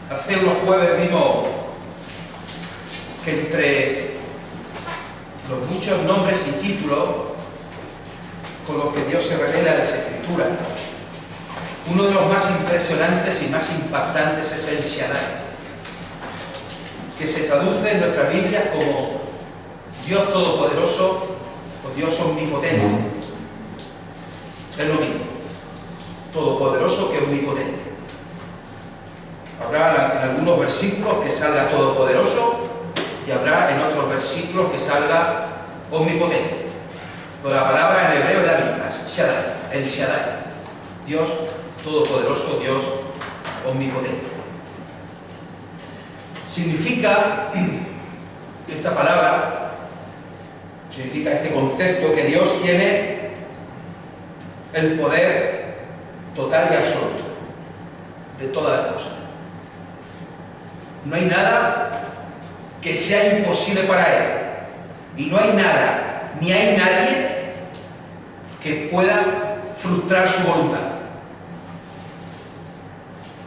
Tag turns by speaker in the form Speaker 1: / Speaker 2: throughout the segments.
Speaker 1: Hace unos jueves vimos que entre los muchos nombres y títulos con los que Dios se revela en las Escrituras, uno de los más impresionantes y más impactantes es el Shaddai, que se traduce en nuestra Biblia como Dios Todopoderoso o Dios Omnipotente. Es lo mismo, todopoderoso que omnipotente. Habrá en algunos versículos que salga todopoderoso y habrá en otros versículos que salga omnipotente. Pero la palabra en hebreo es la misma, es Shaddai, el Shaddai, Dios todopoderoso, Dios omnipotente. Significa esta palabra, significa este concepto que Dios tiene el poder total y absoluto de todas las cosas. No hay nada que sea imposible para Él. Y no hay nada, ni hay nadie que pueda frustrar su voluntad.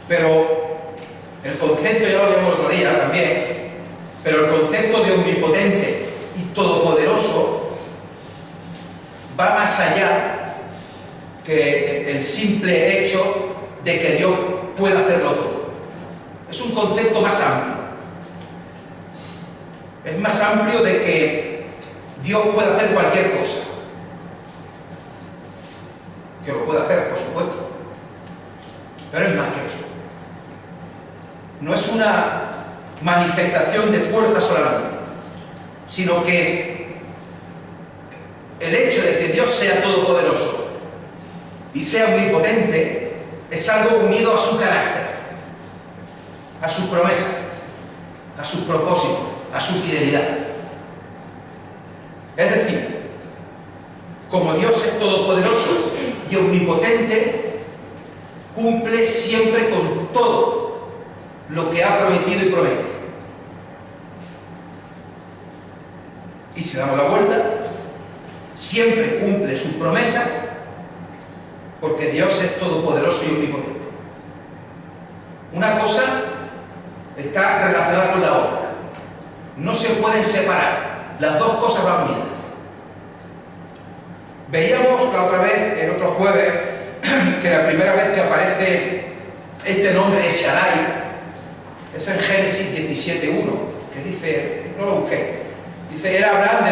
Speaker 1: Pero el concepto, ya lo vimos el otro día también, pero el concepto de omnipotente y todopoderoso va más allá que el simple hecho de que Dios pueda hacerlo todo. Es un concepto más amplio. Es más amplio de que Dios puede hacer cualquier cosa. Que lo puede hacer, por supuesto. Pero es más que eso. No es una manifestación de fuerza solamente, sino que el hecho de que Dios sea todopoderoso y sea omnipotente es algo unido a su carácter, a sus promesas, a sus propósitos, a su fidelidad. Es decir, como Dios es todopoderoso y omnipotente, cumple siempre con todo lo que ha prometido y promete. Y si damos la vuelta, siempre cumple sus promesas porque Dios es todopoderoso y omnipotente. Una cosa está relacionada con la otra. No se pueden separar. Las dos cosas van unidas. Veíamos la otra vez, el otro jueves, que la primera vez que aparece este nombre de Shaddai es en Génesis 17:1, que dice, no lo busqué, dice, era Abraham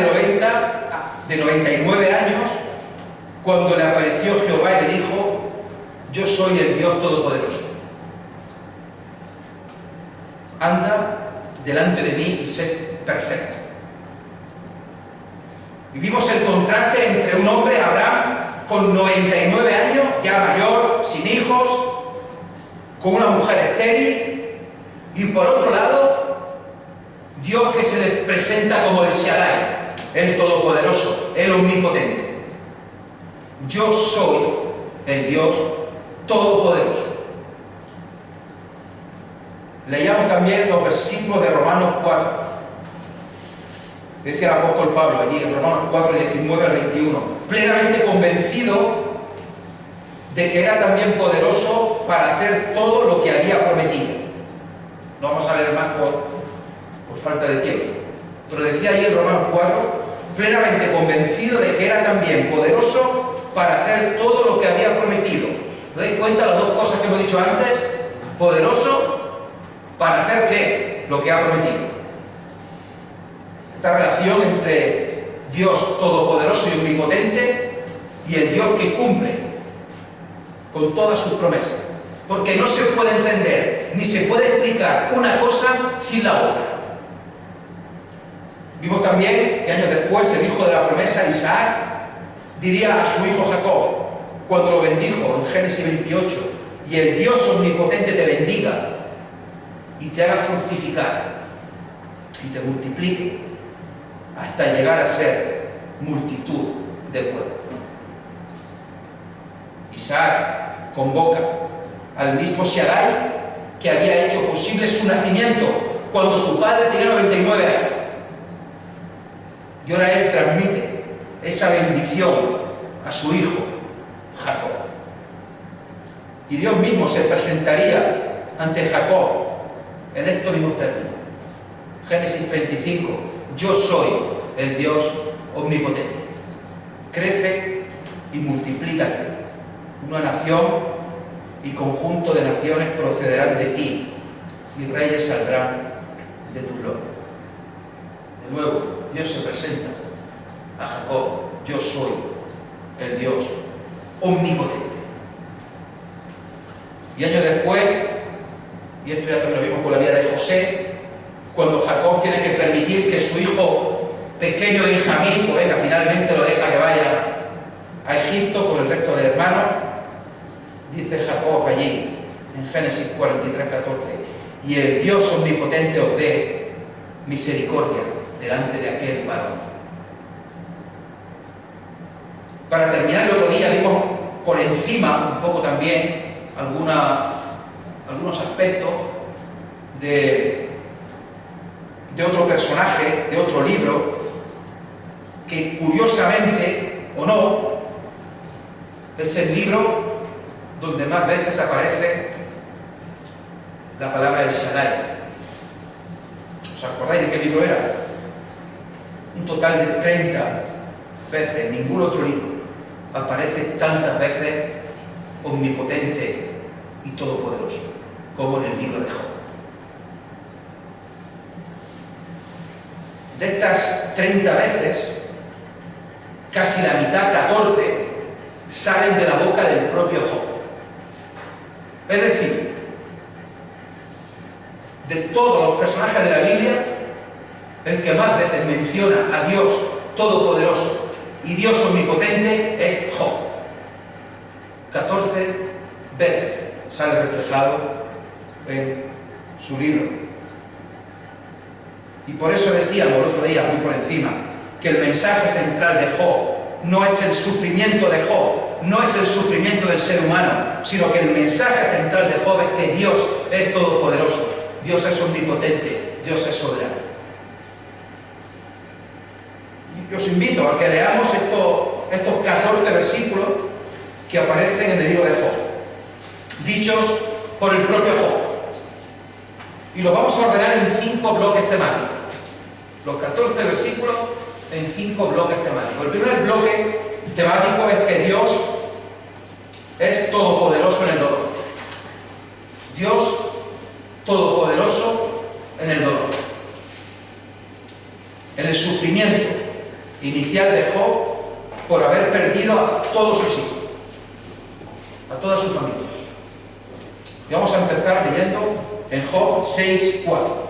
Speaker 1: de 99 años cuando le apareció Jehová y le dijo, yo soy el Dios Todopoderoso. Anda delante de mí y sé perfecto. Y vimos el contraste entre un hombre, Abraham, con 99 años, ya mayor, sin hijos, con una mujer estéril, y por otro lado, Dios que se le presenta como el Shaddai, el Todopoderoso, el Omnipotente. Yo soy el Dios Todopoderoso. Leíamos también los versículos de Romanos 4. Dice el apóstol Pablo allí en Romanos 4, 19 al 21, plenamente convencido de que era también poderoso para hacer todo lo que había prometido. No vamos a leer más por falta de tiempo. Pero decía ahí en Romanos 4, plenamente convencido de que era también poderoso para hacer todo lo que había prometido. ¿No dais cuenta las dos cosas que hemos dicho antes? Poderoso para hacer ¿qué? Lo que ha prometido. Esta relación entre Dios todopoderoso y omnipotente y el Dios que cumple con todas sus promesas. Porque no se puede entender ni se puede explicar una cosa sin la otra. Vimos también que años después el hijo de la promesa, Isaac, diría a su hijo Jacob, cuando lo bendijo en Génesis 28, y el Dios omnipotente te bendiga y te haga fructificar y te multiplique hasta llegar a ser multitud de pueblos. Isaac convoca al mismo Shaddai que había hecho posible su nacimiento cuando su padre tenía 99 años. Y ahora él transmite esa bendición a su hijo Jacob. Y Dios mismo se presentaría ante Jacob en estos mismos términos. Génesis 35, yo soy el Dios omnipotente. Crece y multiplícate. Una nación y conjunto de naciones procederán de ti, y reyes saldrán de tu gloria. De nuevo, Dios se presenta a Jacob, yo soy el Dios omnipotente. Y años después, y esto ya también lo vimos con la vida de José, cuando Jacob tiene que permitir que su hijo pequeño Benjamín, pues venga, finalmente lo deja que vaya a Egipto con el resto de hermanos, dice Jacob allí, en Génesis 43, 14, y el Dios omnipotente os dé misericordia delante de aquel varón. Para terminar, el otro día vimos por encima un poco también algunos aspectos de otro personaje, de otro libro, que curiosamente o no, es el libro donde más veces aparece la palabra El Shaddai. ¿Os acordáis de qué libro era? Un total de 30 veces. En ningún otro libro aparece tantas veces omnipotente y todopoderoso como en el libro de Job. De estas 30 veces, casi la mitad, 14, salen de la boca del propio Job. Es decir, de todos los personajes de la Biblia, el que más veces menciona a Dios todopoderoso y Dios omnipotente es Job. 14 veces sale reflejado en su libro. Y por eso decíamos el otro día, muy por encima, que el mensaje central de Job no es el sufrimiento de Job, no es el sufrimiento del ser humano, sino que el mensaje central de Job es que Dios es todopoderoso, Dios es omnipotente, Dios es soberano. Y os invito a que leamos estos 14 versículos que aparecen en el libro de Job, dichos por el propio Job. Y los vamos a ordenar en 5 bloques temáticos. Los 14 versículos en 5 bloques temáticos. El primer bloque temático es que Dios es todopoderoso en el dolor. Dios todopoderoso en el dolor. En el sufrimiento inicial de Job por haber perdido a todos sus hijos, a toda su familia. Y vamos a empezar leyendo en Job 6:4.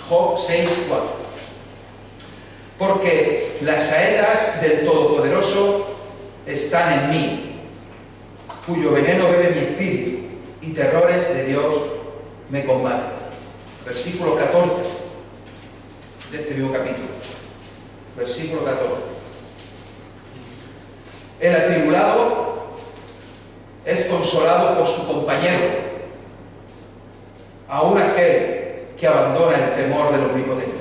Speaker 1: Job 6:4. Porque las saetas del Todopoderoso están en mí, cuyo veneno bebe mi espíritu, y terrores de Dios me combaten. Versículo 14 de este mismo capítulo. Versículo 14. El atribulado es consolado por su compañero, aun aquel que abandona el temor del Omnipotente.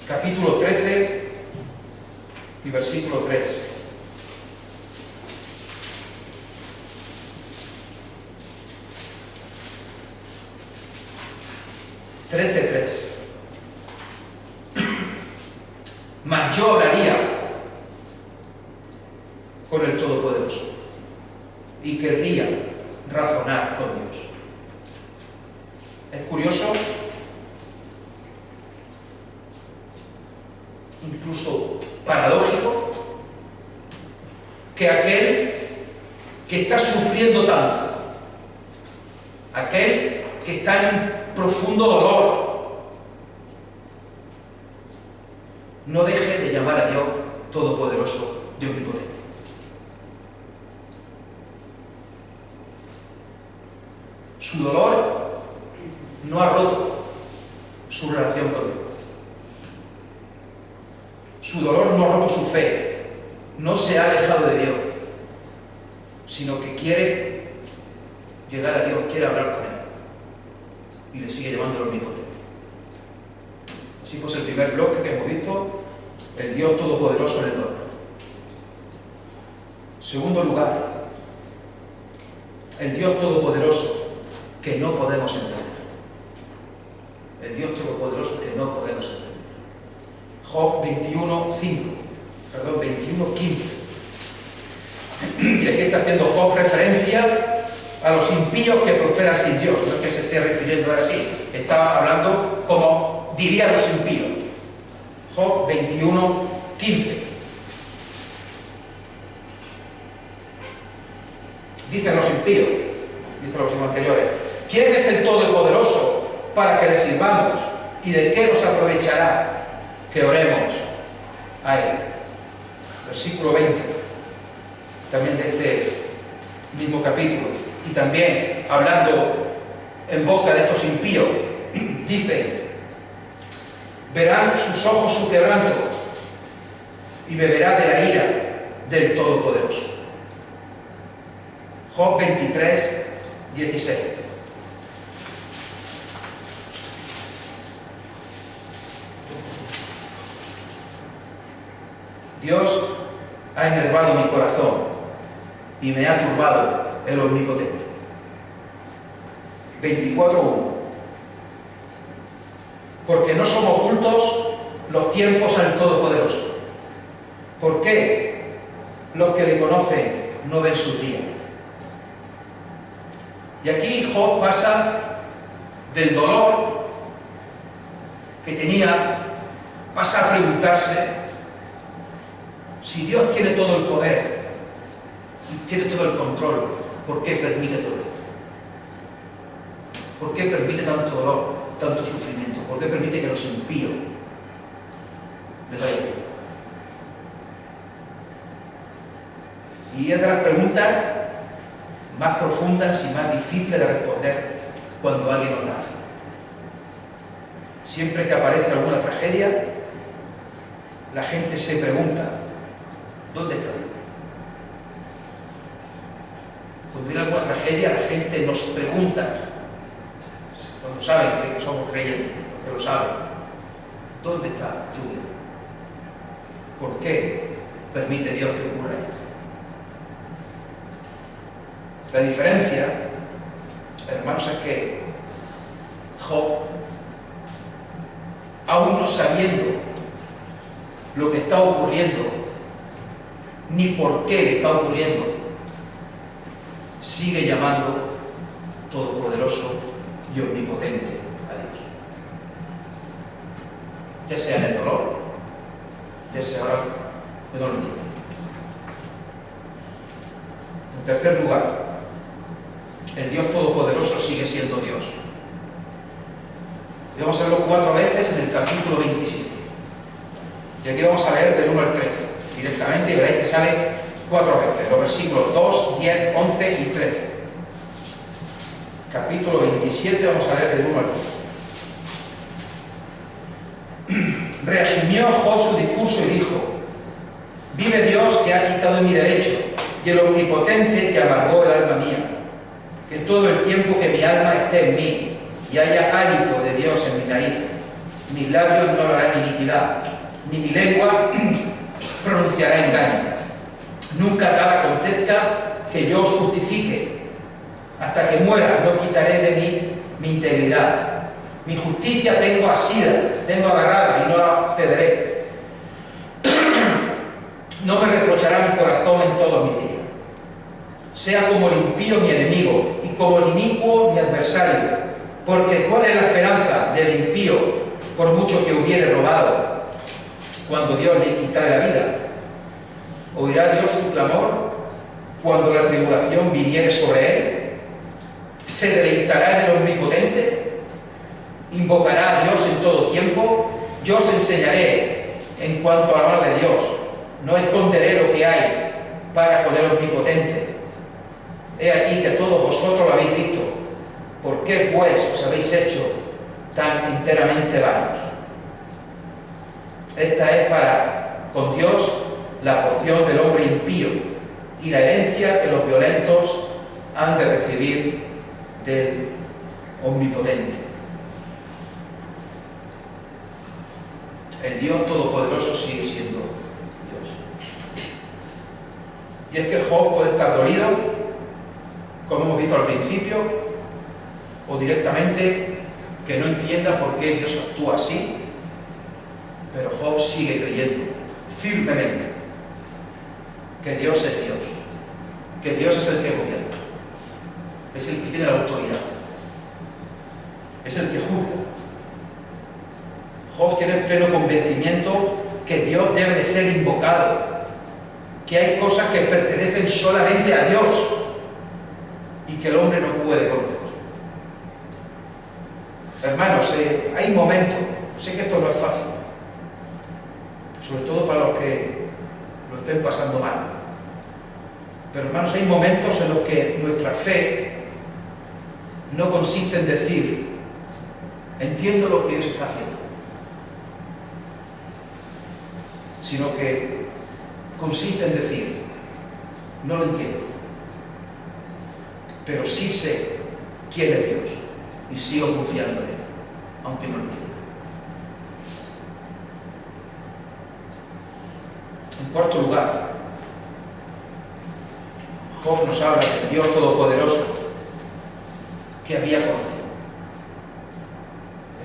Speaker 1: Capítulo 13 y versículo 3. Mas yo hablaría con el Todopoderoso y querría razonar con Dios. Es curioso, incluso paradójico, que aquel que está sufriendo tanto, aquel que está en profundo dolor, no deje de llamar a Dios Todopoderoso y Omnipotente. Su dolor no ha roto su relación con Dios. Su dolor no ha roto su fe, no se ha alejado de Dios, sino que quiere llegar a Dios, quiere hablar con Él. y le sigue llamando el Omnipotente. Así pues, el primer bloque que hemos visto, el Dios Todopoderoso en el dolor. Segundo lugar, el Dios Todopoderoso que no podemos entender. El Dios Todopoderoso que no podemos entender. Job 21:15. Y aquí está haciendo Job referencia a los impíos que prosperan sin Dios. No es que se esté refiriendo ahora así, está hablando como dirían los impíos. Job 21:15. Dicen los impíos, dicen los anteriores: ¿quién es el Todopoderoso para que le sirvamos? ¿Y de qué nos aprovechará que oremos a Él? Versículo 20, también de este mismo capítulo. Y también, hablando en boca de estos impíos, dice: verán sus ojos su quebranto y beberá de la ira del Todopoderoso. Job 23:16. Dios ha enervado mi corazón y me ha turbado el Omnipotente. 24:1. Porque no son ocultos los tiempos al Todopoderoso. ¿Por qué los que le conocen no ven sus días? Y aquí Job pasa del dolor que tenía, pasa a preguntarse si Dios tiene todo el poder y tiene todo el control, ¿por qué permite todo esto? ¿Por qué permite tanto dolor, tanto sufrimiento? ¿Por qué permite que los impíos les vaya bien? Y es de las preguntas más profundas y más difíciles de responder cuando alguien nos la hace. Siempre que aparece alguna tragedia, la gente se pregunta: ¿dónde está Dios? Cuando viene alguna tragedia, la gente nos pregunta, cuando saben que somos creyentes, que lo saben: ¿dónde está tu Dios? ¿Por qué permite Dios que ocurra esto? La diferencia, hermanos, es que Job, aún no sabiendo lo que está ocurriendo, ni por qué le está ocurriendo, sigue llamando Todopoderoso y Omnipotente a Dios. Ya sea en el dolor, ya sea ahora, yo no lo entiendo. En tercer lugar, el Dios Todopoderoso sigue siendo Dios. Y vamos a verlo 4 veces en el capítulo 27. Y aquí vamos a leer del 1 al 13 directamente, y veréis que sale 4 veces, los versículos 2, 10, 11 y 13. Capítulo 27, vamos a leer del 1 al 13. Reasumió Job su discurso y dijo: vive Dios que ha quitado mi derecho, y el Omnipotente que amargó el alma mía, que todo el tiempo que mi alma esté en mí y haya hálito de Dios en mi nariz, mis labios no hablarán iniquidad, ni mi lengua pronunciará engaño. Nunca tal acontezca que yo os justifique. Hasta que muera no quitaré de mí mi integridad. Mi justicia tengo asida, tengo agarrada y no la cederé. No me reprochará mi corazón en todos mis días. Sea como el impío mi enemigo y como el inicuo mi adversario. Porque ¿cuál es la esperanza del impío, por mucho que hubiere robado, cuando Dios le quitare la vida? ¿Oirá Dios su clamor cuando la tribulación viniere sobre él? ¿Se deleitará en el Omnipotente? ¿Invocará a Dios en todo tiempo? Yo os enseñaré en cuanto a la mano de Dios. No esconderé lo que hay para con el Omnipotente. He aquí que todos vosotros lo habéis visto. ¿Por qué pues os habéis hecho tan enteramente vanos? Esta es para con Dios la porción del hombre impío y la herencia que los violentos han de recibir del Omnipotente. el Dios Todopoderoso sigue siendo Dios. Y es que Job puede estar dolido, como hemos visto al principio, o directamente que no entienda por qué Dios actúa así, pero Job sigue creyendo firmemente que Dios es Dios, que Dios es el que gobierna, es el que tiene la autoridad, es el que juzga. Job tiene el pleno convencimiento que Dios debe de ser invocado, que hay cosas que pertenecen solamente a Dios y que el hombre no puede conocer. Hermanos, hay momentos, sé que esto no es fácil, sobre todo para los que lo estén pasando mal, pero hermanos, hay momentos en los que nuestra fe no consiste en decir, entiendo lo que Dios está haciendo, sino que consiste en decir, no lo entiendo, pero sí sé quién es Dios y sigo confiando en Él, aunque no lo entienda. En cuarto lugar, Job nos habla del Dios Todopoderoso que había conocido.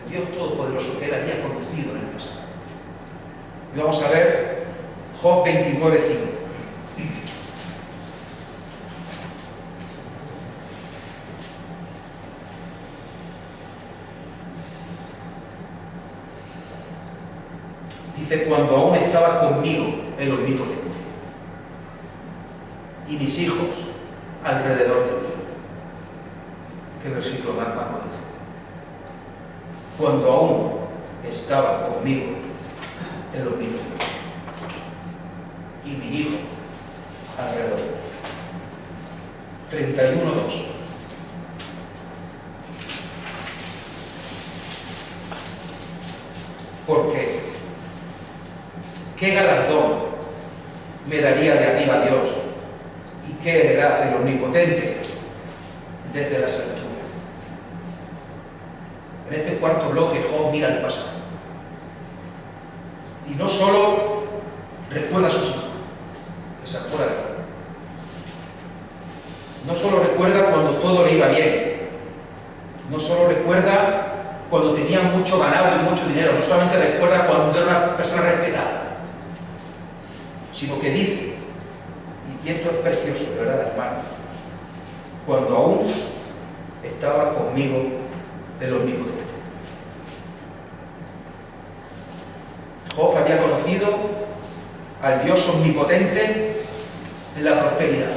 Speaker 1: El Dios Todopoderoso que él había conocido en el pasado. Y vamos a ver Job 29:5. Dice, cuando aún estaba conmigo el Omnipotente y mis hijos alrededor de mí. Qué versículo más bonito. Cuando aún estaba conmigo el Omnipotente y mi hijo alrededor de mí. 31:2. Porque ¿qué galardón me daría de arriba Dios? ¿Y qué heredad el Omnipotente desde las alturas? En este cuarto bloque Job mira el pasado. Y no solo recuerda a sus hijos, que se acuerda. No solo recuerda cuando todo le iba bien. No solo recuerda cuando tenía mucho ganado y mucho dinero. No solamente recuerda cuando era una persona respetada, sino que dice, y esto es precioso, de verdad, hermano, cuando aún estaba conmigo el Omnipotente. Job había conocido al Dios Omnipotente en la prosperidad,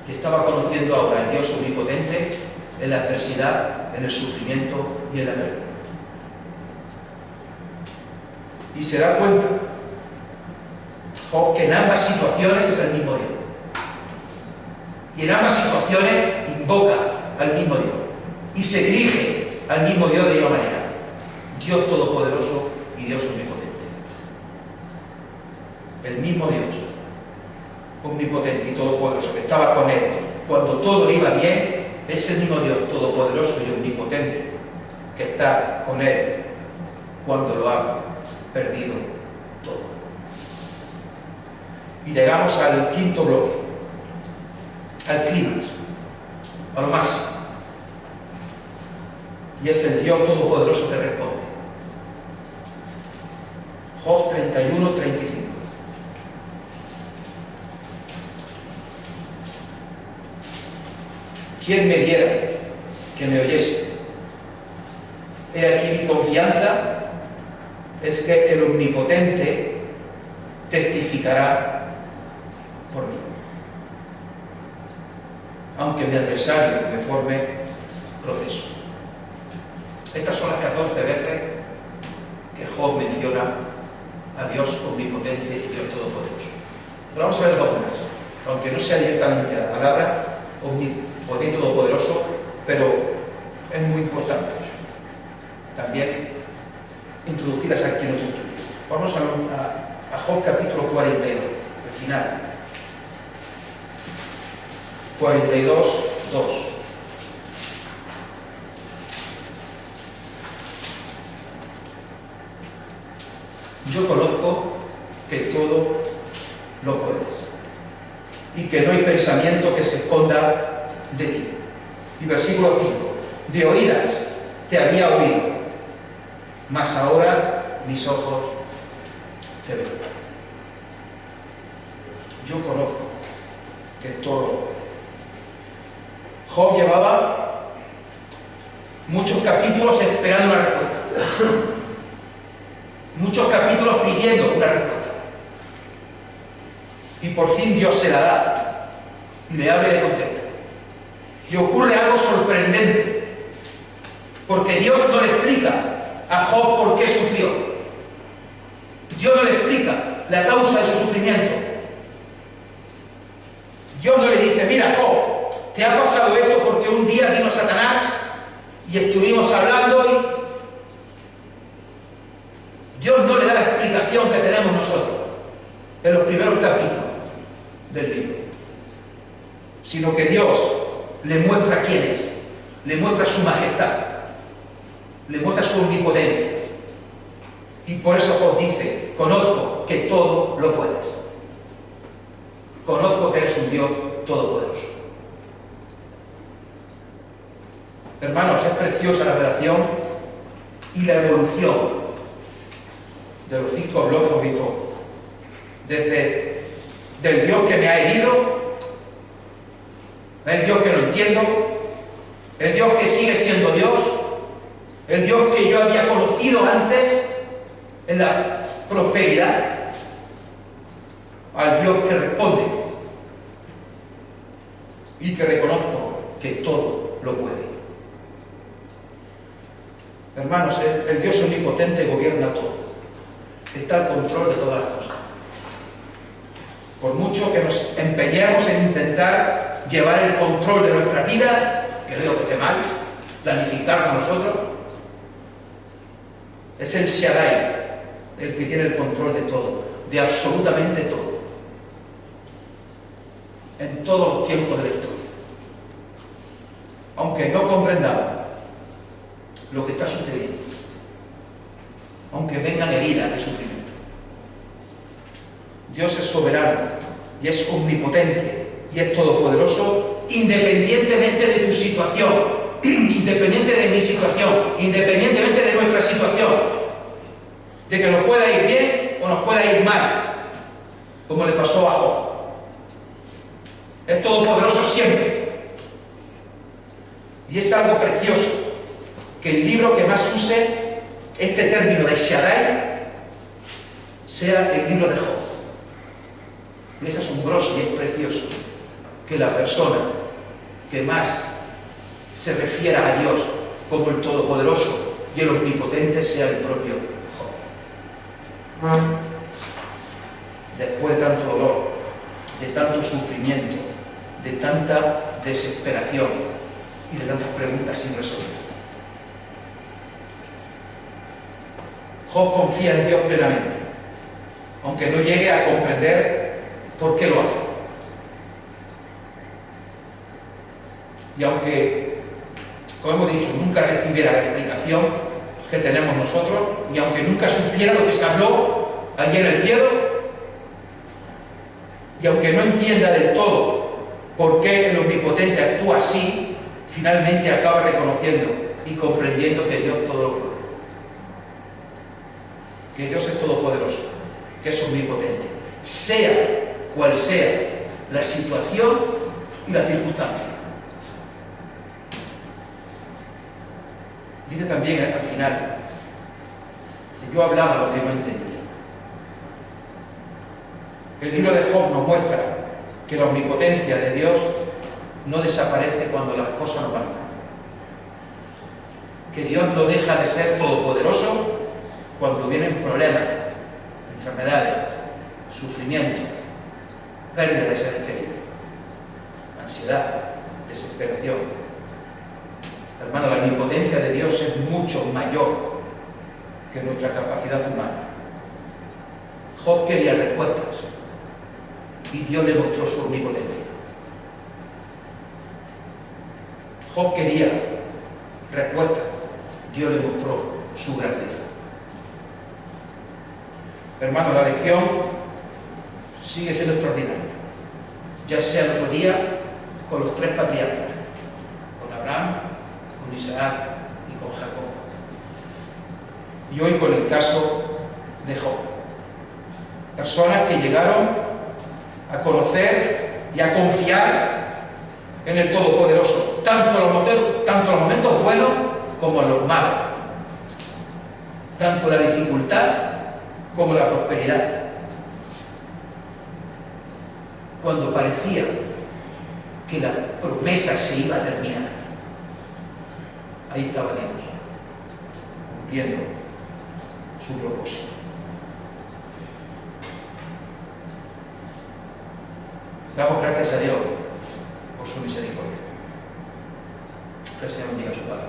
Speaker 1: y estaba conociendo ahora al Dios Omnipotente en la adversidad, en el sufrimiento y en la pérdida. Y se da cuenta Job que en ambas situaciones es el mismo Dios. Y en ambas situaciones invoca al mismo Dios. Y se dirige al mismo Dios de igual manera. Dios Todopoderoso y Dios Omnipotente. El mismo Dios, Omnipotente y Todopoderoso, que estaba con él cuando todo le iba bien, es el mismo Dios Todopoderoso y Omnipotente que está con él cuando lo ha perdido todo. Y llegamos al quinto bloque, al clímax, a lo máximo. Y es el Dios Todopoderoso que responde. Job 31:35. ¿Quién me diera que me oyese? He aquí mi confianza es que el Omnipotente testificará por mí, aunque mi adversario me forme proceso. Estas son las 14 veces que Job menciona a Dios Omnipotente y Dios Todopoderoso. Pero vamos a ver dos más, aunque no sea directamente la palabra Omnipotente y Todopoderoso, pero es muy importante también introducirlas aquí en otro estudio. Vamos a Job capítulo 42, el final. 42:2. yo conozco que todo lo puedes y que no hay pensamiento que se esconda de ti. Y versículo 5, de oídas te había oído, mas ahora mis ojos te ven. Yo conozco que todo lo puedes. Job llevaba muchos capítulos esperando una respuesta. Muchos capítulos pidiendo una respuesta. Y por fin Dios se la da. Y le habla y le contesta. Y ocurre algo sorprendente. Porque Dios no le explica a Job por qué sufrió. Dios no le explica la causa de su sufrimiento. Dios no le dice, mira Job, te ha pasado esto porque un día vino Satanás y estuvimos hablando y... Dios no le da la explicación que tenemos nosotros en los primeros capítulos del libro, sino que Dios le muestra quién es, le muestra su majestad, le muestra su omnipotencia. Y por eso Job dice, conozco que todo lo puedes. Conozco que eres un Dios todopoderoso. Hermanos, es preciosa la relación y la evolución de los 5 bloques que hemos visto. Desde del Dios que me ha herido, el Dios que no entiendo, el Dios que sigue siendo Dios, el Dios que yo había conocido antes en la prosperidad, al Dios que responde y que reconozco que todo lo puede. Hermanos, el Dios omnipotente gobierna todo, está al control de todas las cosas. Por mucho que nos empeñemos en intentar llevar el control de nuestra vida, que no digo que esté mal, planificarlo nosotros, es el Shaddai el que tiene el control de todo, de absolutamente todo, en todos los tiempos de la historia. Aunque no comprendamos lo que está sucediendo, aunque vengan heridas de sufrimiento, Dios es soberano y es omnipotente y es todopoderoso, independientemente de tu situación, independiente de mi situación, independientemente de nuestra situación, de que nos pueda ir bien o nos pueda ir mal, como le pasó a Job. Es todopoderoso siempre. Y es algo precioso que el libro que más use este término de Shaddai sea el libro de Job. Y es asombroso y es precioso que la persona que más se refiera a Dios como el Todopoderoso y el Omnipotente sea el propio Job. Después de tanto dolor, de tanto sufrimiento, de tanta desesperación y de tantas preguntas sin resolver, Job confía en Dios plenamente, aunque no llegue a comprender por qué lo hace. Y aunque, como hemos dicho, nunca recibiera la explicación que tenemos nosotros, y aunque nunca supiera lo que se habló allí en el cielo, y aunque no entienda del todo por qué el Omnipotente actúa así, finalmente acaba reconociendo y comprendiendo que Dios todo lo puede. Que Dios es todopoderoso, que es omnipotente, sea cual sea la situación y la circunstancia. Dice también al final, si yo hablaba lo que no entendía. El libro de Job nos muestra que la omnipotencia de Dios no desaparece cuando las cosas no van mal. Que Dios no deja de ser todopoderoso cuando vienen problemas, enfermedades, sufrimiento, pérdida de seres queridos, ansiedad, desesperación. Hermano, la omnipotencia de Dios es mucho mayor que nuestra capacidad humana. Job quería respuestas y Dios le mostró su omnipotencia. Job quería respuestas, Dios le mostró su grandeza. Hermano, la lección sigue siendo extraordinaria. Ya sea el otro día con los 3 patriarcas, con Abraham, con Isaac y con Jacob. Y hoy con el caso de Job. Personas que llegaron a conocer y a confiar en el Todopoderoso, tanto en los momentos buenos como en los malos, tanto en la dificultad como en la prosperidad. Cuando parecía que la promesa se iba a terminar, ahí estaba Dios, cumpliendo su propósito. Damos gracias a Dios por su misericordia. Que el Señor bendiga su palabra.